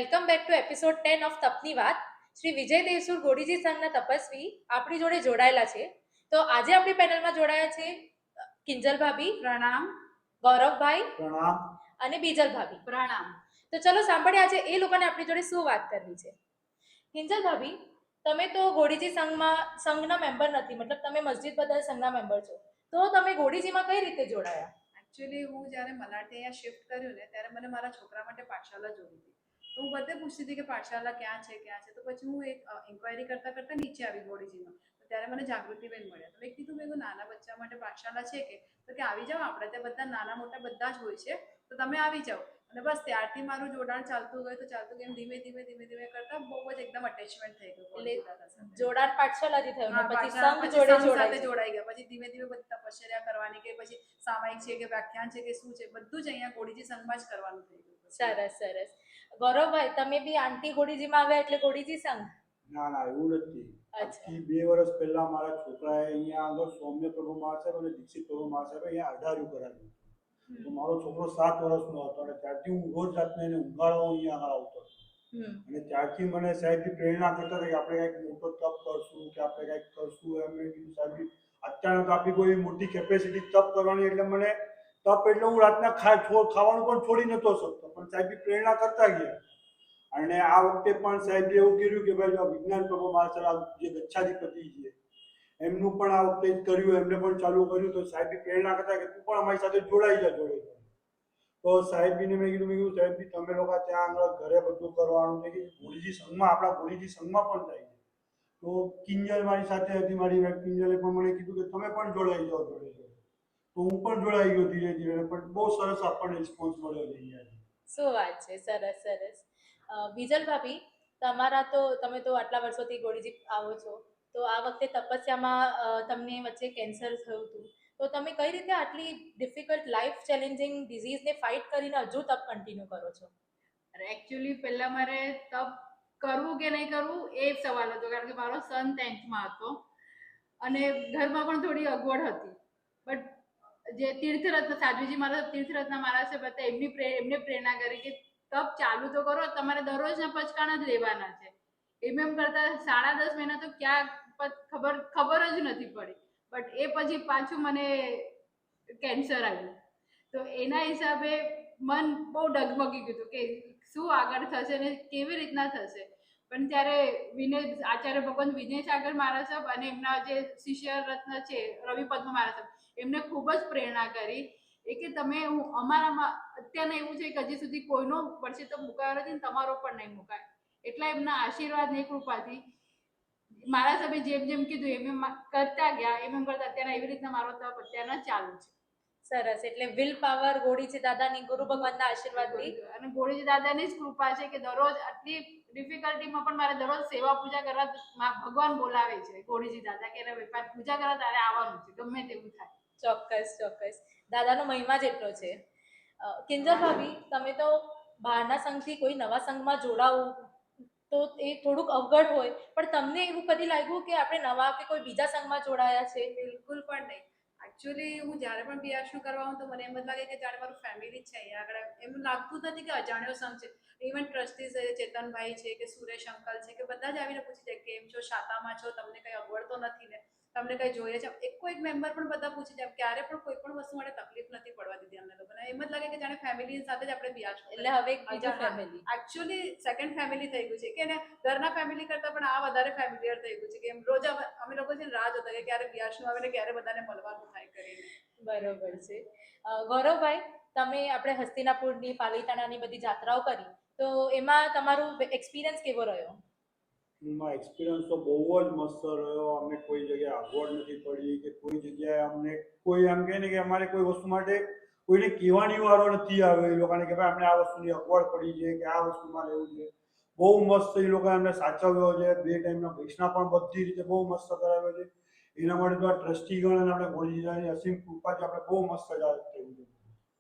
Welcome back to episode 10 of તપની વાત. શ્રી વિજય દેવસુર ગોડીજી સંઘના તપસ્વી આપણી જોડે જોડાયેલા છે. તો આજે આપણી પેનલમાં જોડાયા છે કિંજલ ભાભી, પ્રણામ. ગૌરવભાઈ, પ્રણામ. અને બીજલ ભાભી, પ્રણામ. તો ચલો સાંભળીએ આજે એ લોકોને આપણી જોડે શું વાત કરવી છે. કિંજલ ભાભી, તમે તો ગોડીજી સંઘના મેમ્બર નથી, મતલબ તમે મસ્જિદ બદલ સંઘના મેમ્બર છો, તો તમે ગોડીજીમાં કઈ રીતે જોડાયા? એકચ્યુઅલી હું જ્યારે મલાટે અહીંયા શિફ્ટ કર્યું ને ત્યારે મને મારા છોકરા માટે પાઠશાલા જોઈ હતી. તો હું બધે પૂછતી હતી કે પાઠશાલા ક્યાં છે. તો પછી હું એક ઇન્ક્વાયરી કરતા નીચે આવી ગોડીજીમાં. તો ત્યારે મને જાગૃતિબેન મળ્યા. તો મેં કીધું મેં નાના બચ્ચા માટે પાઠશાલા છે કે આવી જાઓ, આપણે ત્યાં બધા નાના મોટા બધા જ હોય છે, તો તમે આવી જાઓ. અને બસ ત્યારથી મારું જોડાણ ચાલતું ગયું ધીમે ધીમે કરતા બહુ જ એકદમ અટેચમેન્ટ થઈ ગયું. જોડાણ પાઠશાલાથી થયું ને પછી સંઘ સંઘ જોડે સાથે જોડાઈ ગયા. પછી ધીમે બધી તપશ્ચર્યા કરવાની કે પછી સામાયિક છે કે વ્યાખ્યાન છે કે શું છે, બધું જ અહીંયા ગોડીજી સંઘમાં જ કરવાનું થઈ ગયું. સરસ સરસ. ગૌરવભાઈ, તમે બી આંટી ગોડીજીમાં આવ્યા એટલે ગોડીજી સંઘ? ના એવું નથી. આજથી 2 વર્ષ પહેલા મારા છોકરાએ અહીંયા આગળ સૌમ્ય પ્રભુ મહાસાહેબ અને દીક્ષિત પ્રભુ મહાસાહેબે અહીંયા અઢાર્યું કરાવ્યું. તો મારો છોકરો 7 વર્ષનો હતો અને ત્યારથી હું રોજ રાતને એને ઊંઘાડવા અહીંયા આવતો હતો. અને ત્યારથી મને સાહેબની પ્રેરણા કરતા હતા કે આપણે કંઈક મોટો તપ કરશું કે આપણે કંઈક કરશું. એમને કીધું સાહેબ અત્યારે તો આપણી કોઈ મોટી કેપેસિટી તપ કરવાની, એટલે મને તપ એટલે હું રાતના ખાવાનું પણ છોડી નહોતો શકતો, પણ સાહેબની પ્રેરણા કરતા ગયા. અને આ વખતે પણ સાહેબે એવું કર્યું કે ભાઈ વિજ્ઞાન પ્રભુ મહાસાહેબ જે ગચ્છાધિપતિ છે એમનું પણ આ વખતે કર્યું, એમને પણ ચાલુ કર્યું. તો સાહેબની પ્રેરણા કરતા કે તું પણ અમારી સાથે જોડાઈ જા જોડે. તો સાહેબજીને મેં કીધું સાહેબજી તમે લોકો ત્યાં આગળ ઘરે બધું કરવાનું છે કે ગોડીજી સંઘમાં, આપણા ગોડીજી સંઘમાં પણ થાય છે. તો કિંજલ મારી સાથે હતી, મારી વાઈફ કિંજલે પણ મને કીધું કે તમે પણ જોડાઈ જાઓ જોડે. તો હું પણ જોડાઈ ગયો ધીરે ધીરે, પણ બહુ સરસ આપણને રિસ્પોન્સ મળ્યો છે અહીંયા. શું વાત છે, સરસ સરસ. બીજલ ભાભી, તમે તો આટલા વર્ષોથી ગોડીજી આવો છો, તો આ વખતે તપસ્યામાં તમને વચ્ચે કેન્સર થયું હતું, તો તમે કઈ રીતે આટલી ડિફિકલ્ટ લાઈફ ચેલેન્જિંગ ડિઝીઝને ફાઇટ કરીને હજુ તપ કન્ટિન્યુ કરો છો? એકચ્યુઅલી પહેલા મારે તપ કરવું કે નહીં કરવું એ સવાલ હતો, કારણ કે મારો સન 10th હતો અને ઘરમાં પણ થોડી અગવડ હતી. બટ જે તીર્થરત્ન સાધ્વીજી મારા તીર્થરત્ન મારા છે, બધા એમને પ્રેરણા કરી કે તપ ચાલુ તો કરો, તમારે દરરોજના પચકાણા જ લેવાના છે. એમ કરતા 10.5 મહિના તો ક્યાં ખબર જ નથી પડી. બટ એ પછી પાછું મને કેન્સર આવ્યું. તો એના હિસાબે મન બહુ ડગમગી ગયું કે શું આગળ થશે ને કેવી રીતના થશે. પણ ત્યારે આચાર્ય ભગવાન વિનય સાગર મહારાજ સાહેબ અને એમના જે શિષ્ય રત્ન છે રવિ પદ્મ મહારાજ સાહેબ, એમને ખૂબ જ પ્રેરણા કરી કે તમે અમારામાં અત્યારે એવું છે કે હજી સુધી કોઈનો પડશે તો મુકાયો નથી, તમારો પણ નહીં મુકાય. એટલા એમના આશીર્વાદ ને કૃપાથી મારા સાહેબે જેમ કીધું એમ કરતા ગયા, એમ કરતા અત્યારે એવી રીતના મારો તપ અત્યારના ચાલુ છે. સરસ. એટલે વિલ પાવર ગોડીજી દાદાની, ગુરુ ભગવાનના આશીર્વાદથી અને ગોડીજી દાદાની જ કૃપા છે કે દરરોજ આટલી ડિફિકલ્ટીમાં પણ મારે દરરોજ સેવા પૂજા કરવા ભગવાન બોલાવે છે. ગોડીજી દાદા કે પૂજા કરવા તારે આવવાનું છે, ગમે તેવું થાય. ચોક્કસ. દાદાનો મહિમા જ એટલો છે. કિંજલ ભાભી, તમે તો બહારના સંઘથી કોઈ નવા સંઘમાં જોડાવું તો એ થોડુંક અવગઢ હોય, પણ તમને એવું કદી લાગ્યું કે આપણે નવા કે કોઈ બીજા સંઘમાં જોડાયા છે? બિલકુલ પણ નહીં. એકચ્યુઅલી હું જ્યારે પણ બીઆરશું કરવા આવું તો મને એમ જ લાગે કે જાણે મારું ફેમિલી જ છે અહીંયા આગળ. એમ લાગતું નથી કે અજાણ્યો સંઘ છે. ઇવન ટ્રસ્ટીઝ ચેતનભાઈ છે કે સુરેશ અંકલ છે કે બધા જ આવીને પૂછી જાય કેમ છો, શાતામાં છો, તમને કઈ અગવડ તો નથી ને, તમને કઈ જોઈએ છે? એક મેમ્બર પણ બધા પૂછી જાય. ક્યારે પણ કોઈ પણ વસ્તુ માટે તકલીફ નથી પડવા દીધી અમને લોકોને. એમ જ લાગે કે જાણે ફેમિલી સાથે જ આપણે બીઆરશું. એટલે હવે ફેમિલી એકચ્યુઅલી સેકન્ડ ફેમિલી થઈ ગયું છે કે ઘરના ફેમિલી કરતા પણ આ વધારે ફેમિલિયર થઈ ગયું છે કે રોજ અમે લોકો છે રાહ જોતા કે ક્યારે બીઆરશું આવે ને ક્યારે બધાને મળવાનું થાય કરીને. બરોબર છે. ગૌરવભાઈ, તમે આપણે હસ્તિનાપુરની, પાલીતાણાની બધી જાત્રાઓ કરી, તો એમાં તમારું એક્સપિરિયન્સ કેવો રહ્યો? એમાં એક્સપિરિયન્સ તો બહુ જ મસ્ત રહ્યો. અમને કોઈ જગ્યાએ અગવડ નથી પડી કે કોઈ જગ્યાએ અમને કોઈ એમ કહે ને કે અમારે કોઈ વસ્તુ માટે કોઈને કહેવાની વારો નથી આવ્યો એ લોકોને કે ભાઈ અમને આ વસ્તુની અગવડ પડી છે કે આ વસ્તુમાં લેવું છે. બહુ મસ્ત એ લોકોએ અમને સાચવ્યો છે. 2 ટાઈમના પૈસા પણ બધી રીતે બહુ મસ્ત કરાવ્યો છે. એના માટે તો આ ટ્રસ્ટીગણ અને આપણે ગોડીજીની અસીમ કૃપાથી આપણે બહુ મસ્ત થયું છે.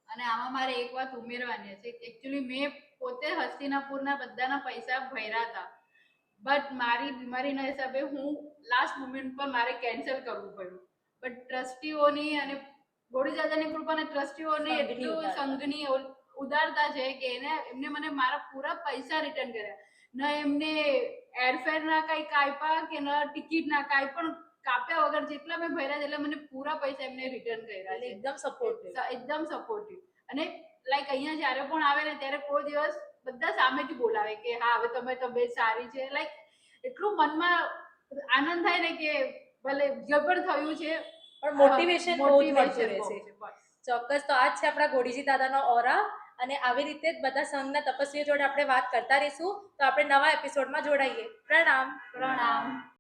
અને આમાં મારે એક વાત ઉમેરવાની છે. એકચ્યુઅલી મેં પોતે હસ્તિનાપુરના બધાના પૈસા ભર્યા હતા, બટ મારી બીમારીના હિસાબે હું લાસ્ટ મોમેન્ટ પર મારે કેન્સલ કરવું પડ્યું. બટ ટ્રસ્ટીઓની અને ગોડી દાદાની કૃપા અને ટ્રસ્ટીઓની એટલું સંઘની ઉદારતા છે કે એમને મને મારા પૂરા પૈસા રિટર્ન કર્યા. ન એમને એરફેર ના કઈ કાપ્યા કે ન ટિકિટ ના કાંઈ પણ કાપ્યા વગર જેટલા મેં ભર્યા છે એટલે મને પૂરા પૈસા એમને રિટર્ન કર્યા એટલે છે. એકદમ સપોર્ટિવ. એકદમ સપોર્ટિવ. અને લાઈક અહીંયા જ્યારે પણ આવે ને ત્યારે કોઈ દિવસ બધા સામેથી બોલાવે કે હા હવે તમે તબિયત સારી છે. લાઈક એટલું મનમાં આનંદ થાય ને કે ભલે જે પણ થયું છે પણ મોટિવેશન બહુ જ મળતું રહે છે. બસ. ચોક્કસ. તો આ જ છે આપણા ગોડીજી દાદાનો ઓરા. અને આવી રીતે જ બધા સંઘના તપસ્વીઓ જોડે આપણે વાત કરતા રહીશું. તો આપણે નવા એપિસોડમાં જોડાઈએ. પ્રણામ. પ્રણામ.